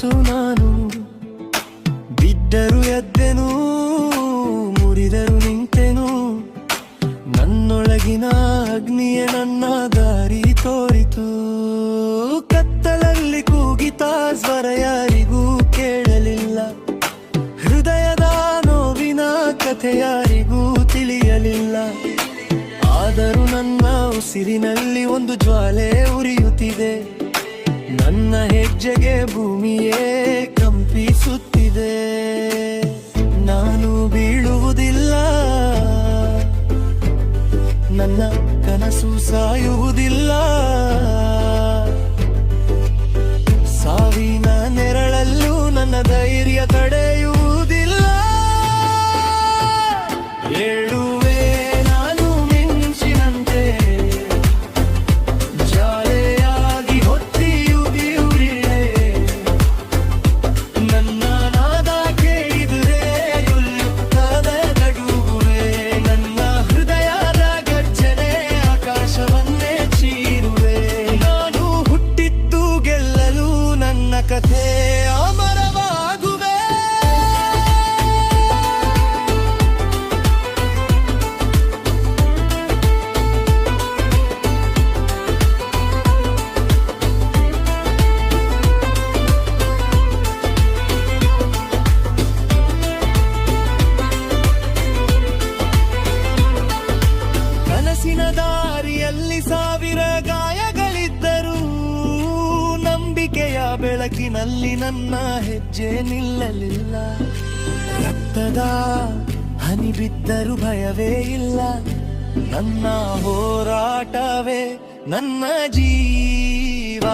ಕನಸು ನಾನು. ಬಿದ್ದರು ಎದ್ದೆನು, ಮುರಿದರು ನಿಂತೆನು, ನನ್ನೊಳಗಿನ ಅಗ್ನಿಯೇ ನನ್ನ ದಾರಿ ತೋರಿತು. ಕತ್ತಲಲ್ಲಿ ಕೂಗಿತ ಸ್ವರ ಯಾರಿಗೂ ಕೇಳಲಿಲ್ಲ, ಹೃದಯದ ನೋವಿನ ಕಥೆ ಯಾರಿಗೂ ತಿಳಿಯಲಿಲ್ಲ. ಆದರೂ ನನ್ನ ಉಸಿರಿನಲ್ಲಿ ಒಂದು ಜ್ವಾಲೆ ಉರಿಯುತ್ತಿದೆ, ನನ್ನ ಹೆಜ್ಜೆಗೆ ಭೂಮಿಯೇ ಕಂಪಿಸುತ್ತಿದೆ. ನಾನು ಬೀಳುವುದಿಲ್ಲ, ನನ್ನ ಕನಸು ಸಾಯುವುದಿಲ್ಲ. ಸಾವಿನ ನೆರಳಲ್ಲೂ ನನ್ನ ಧೈರ್ಯ ತಡೆಯುವುದಿಲ್ಲ. ಏಳುವೆ ನಾನು ಮಿಂಚಿನಂತೆ, ಜಾಲೆಯಾಗಿ ಹೊತ್ತಿಯುವುದಿರುವೆ. ನನ್ನ ನಾದ ಕೇಳಿದರೆ ಉಲ್ಲುತ್ತದ ನಡುವೆ, ನನ್ನ ಹೃದಯದ ಗರ್ಜನೆ ಆಕಾಶವನ್ನೇ ಚೀರುವೆ. ನಾನು ಹುಟ್ಟಿದ್ದು ಗೆಲ್ಲಲು, ನನ್ನ ಕಥೆ ಅಮರವಾಗುವೆ. ಕನಸಿನ ದಾರಿಯಲ್ಲಿ ಸಾವಿರ ಗಾಯಗಳಿದ್ದರು, ನಂಬಿಕೆಯ ಬೆಳಕಿನಲ್ಲಿ ನನ್ನ ಹೆಜ್ಜೆ ನಿಲ್ಲಲಿಲ್ಲ. ರಕ್ತದ ಹನಿ ಬಿದ್ದರೂ ಭಯವೇ ಇಲ್ಲ, ನನ್ನ ಹೋರಾಟವೇ ನನ್ನ ಜೀವ.